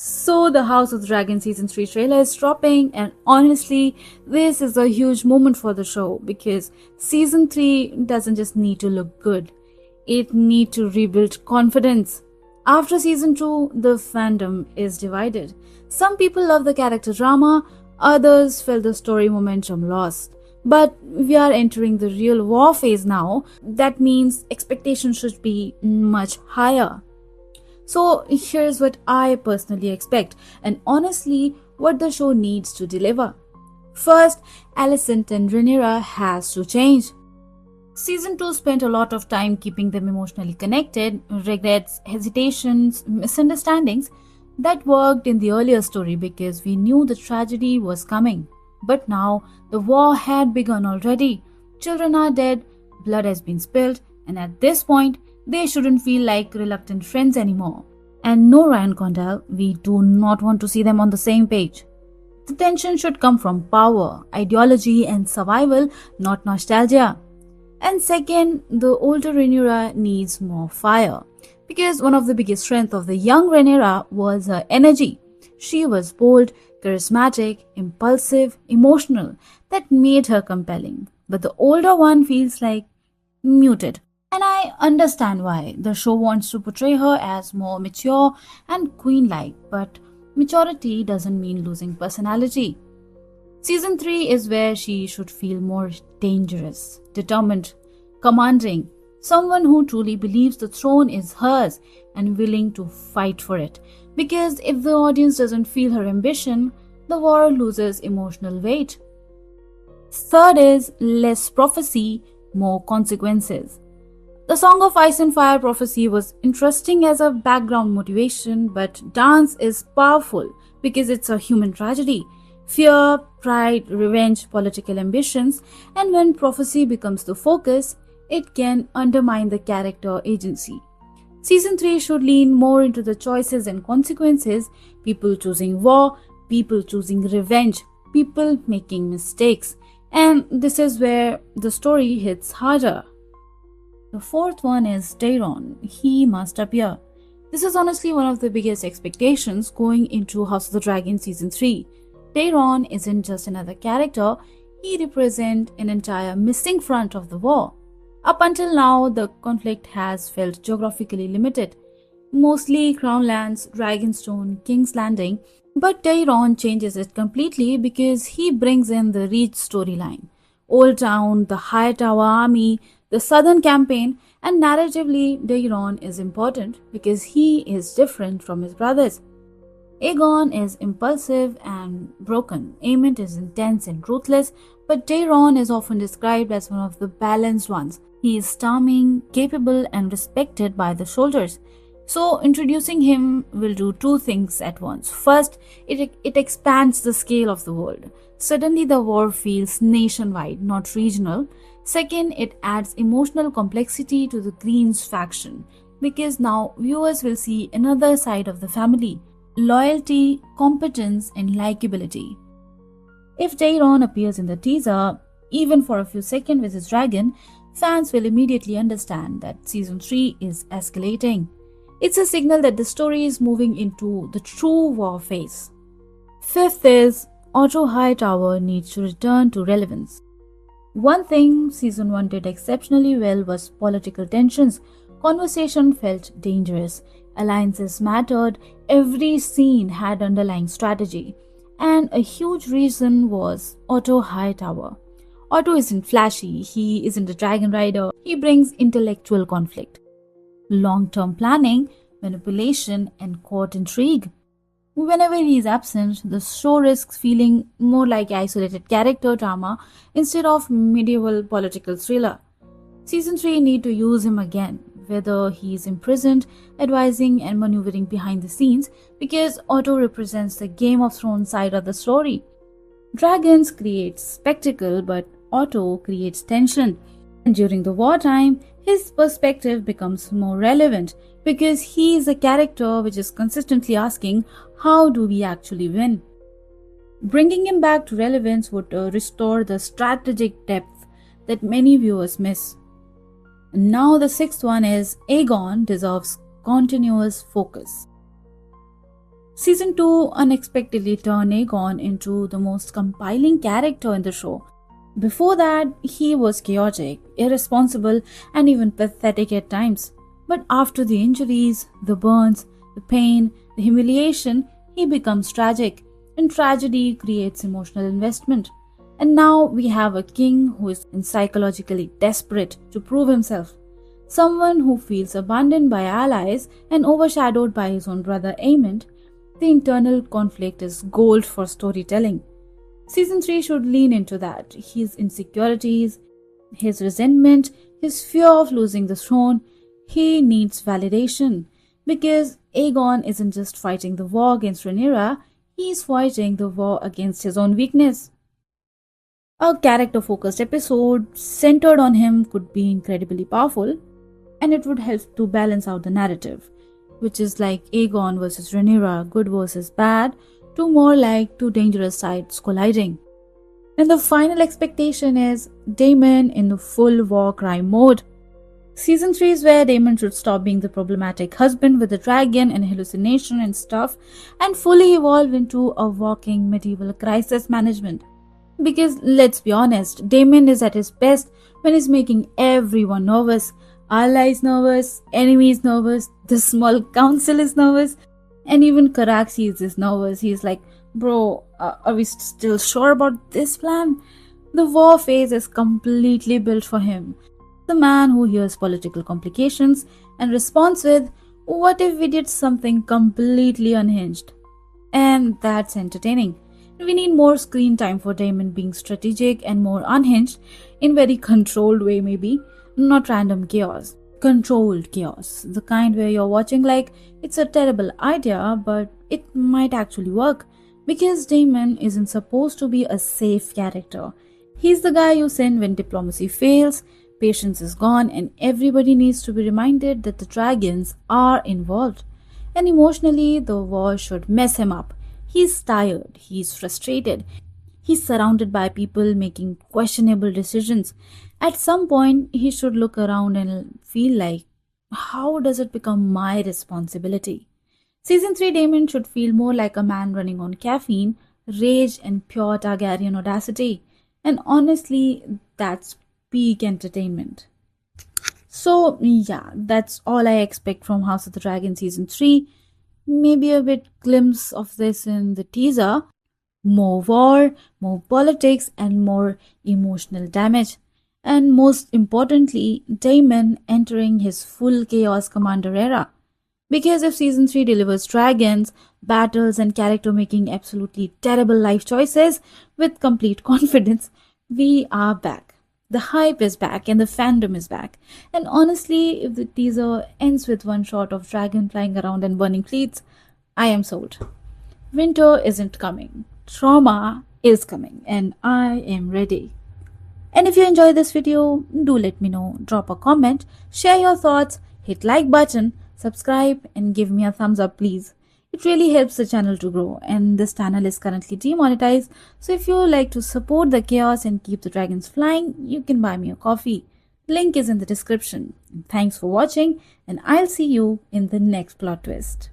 So the House of the Dragon season 3 trailer is dropping, and honestly, this is a huge moment for the show because season 3 doesn't just need to look good. It needs to rebuild confidence. After season 2, the fandom is divided. Some people love the character drama, others felt the story momentum lost. But we are entering the real war phase now. That means expectations should be much higher. So here's what I personally expect, and honestly, what the show needs to deliver. First, Alicent and Rhaenyra has to change. Season 2 spent a lot of time keeping them emotionally connected, regrets, hesitations, misunderstandings. That worked in the earlier story because we knew the tragedy was coming. But now, the war had begun already. Children are dead, blood has been spilled, and at this point, they shouldn't feel like reluctant friends anymore. And no, Ryan Condell, we do not want to see them on the same page. The tension should come from power, ideology, and survival, not nostalgia. And second, the older Rhaenyra needs more fire. Because one of the biggest strengths of the young Rhaenyra was her energy. She was bold, charismatic, impulsive, emotional. That made her compelling. But the older one feels like muted. And I understand why. The show wants to portray her as more mature and queen-like, but maturity doesn't mean losing personality. Season 3 is where she should feel more dangerous, determined, commanding, someone who truly believes the throne is hers and willing to fight for it. Because if the audience doesn't feel her ambition, the war loses emotional weight. Third is less prophecy, more consequences. The Song of Ice and Fire prophecy was interesting as a background motivation, but dance is powerful because it's a human tragedy. Fear, pride, revenge, political ambitions, and when prophecy becomes the focus, it can undermine the character agency. Season 3 should lean more into the choices and consequences, people choosing war, people choosing revenge, people making mistakes, and this is where the story hits harder. The fourth one is Daeron. He must appear. This is honestly one of the biggest expectations going into House of the Dragon Season 3. Daeron isn't just another character, he represents an entire missing front of the war. Up until now, the conflict has felt geographically limited, mostly Crown Lands, Dragonstone, King's Landing, but Daeron changes it completely because he brings in the Reach storyline. Old Town, the Hightower army, the Southern campaign, and narratively, Daeron is important because he is different from his brothers. Aegon is impulsive and broken. Aemon is intense and ruthless, but Daeron is often described as one of the balanced ones. He is charming, capable, and respected by the soldiers. So introducing him will do two things at once. First, it expands the scale of the world. Suddenly the war feels nationwide, not regional. Second, it adds emotional complexity to the Green's faction because now viewers will see another side of the family: loyalty, competence, and likability. If Daeron appears in the teaser, even for a few seconds with his dragon, fans will immediately understand that Season 3 is escalating. It's a signal that the story is moving into the true war phase. Fifth is Otto Hightower needs to return to relevance. One thing Season 1 did exceptionally well was political tensions. Conversation felt dangerous. Alliances mattered. Every scene had underlying strategy. And a huge reason was Otto Hightower. Otto isn't flashy. He isn't a dragon rider. He brings intellectual conflict, long-term planning, manipulation, and court intrigue. Whenever he is absent, the show risks feeling more like isolated character drama instead of medieval political thriller. Season 3 need to use him again, whether he is imprisoned, advising and maneuvering behind the scenes, because Otto represents the Game of Thrones side of the story. Dragons create spectacle, but Otto creates tension. And during the wartime, his perspective becomes more relevant because he is a character which is consistently asking, how do we actually win? Bringing him back to relevance would restore the strategic depth that many viewers miss. And now the sixth one is Aegon deserves continuous focus. Season 2 unexpectedly turned Aegon into the most compelling character in the show. Before that, he was chaotic, irresponsible, and even pathetic at times. But after the injuries, the burns, the pain, the humiliation, he becomes tragic, and tragedy creates emotional investment. And now we have a king who is psychologically desperate to prove himself. Someone who feels abandoned by allies and overshadowed by his own brother Aemond. The internal conflict is gold for storytelling. Season 3 should lean into that. His insecurities, his resentment, his fear of losing the throne. He needs validation. Because Aegon isn't just fighting the war against Rhaenyra, he's fighting the war against his own weakness. A character-focused episode centered on him could be incredibly powerful, and it would help to balance out the narrative, which is like Aegon versus Rhaenyra, good versus bad, to more like two dangerous sides colliding. And the final expectation is Daemon in the full war crime mode. Season 3 is where Daemon should stop being the problematic husband with the dragon and hallucination and stuff and fully evolve into a walking medieval crisis management. Because let's be honest, Daemon is at his best when he's making everyone nervous. Allies nervous, enemies nervous, the small council is nervous, and even Caraxes is nervous. He's like, bro, are we still sure about this plan? The war phase is completely built for him. The man who hears political complications and responds with, what if we did something completely unhinged? And that's entertaining. We need more screen time for Daemon being strategic and more unhinged in very controlled way maybe, not random chaos. Controlled chaos, the kind where you're watching like it's a terrible idea but it might actually work, because Daemon isn't supposed to be a safe character. He's the guy you send when diplomacy fails, patience is gone, and everybody needs to be reminded that the dragons are involved. And emotionally, the war should mess him up. He's tired, he's frustrated, he's surrounded by people making questionable decisions. At some point, he should look around and feel like, how does it become my responsibility? Season 3 Daemon should feel more like a man running on caffeine, rage, and pure Targaryen audacity. And honestly, that's peak entertainment. So, yeah, that's all I expect from House of the Dragon Season 3. Maybe a bit glimpse of this in the teaser. More war, more politics, and more emotional damage. And most importantly, Daemon entering his full Chaos Commander era. Because if Season 3 delivers dragons, battles, and character making absolutely terrible life choices with complete confidence, we are back. The hype is back and the fandom is back. And honestly, if the teaser ends with one shot of dragon flying around and burning fleets, I am sold. Winter isn't coming. Trauma is coming and I am ready. And if you enjoyed this video, do let me know. Drop a comment, share your thoughts, hit like button, subscribe and give me a thumbs up please. It really helps the channel to grow, and this channel is currently demonetized, so if you would like to support the chaos and keep the dragons flying, you can buy me a coffee. Link is in the description. Thanks for watching, and I'll see you in the next plot twist.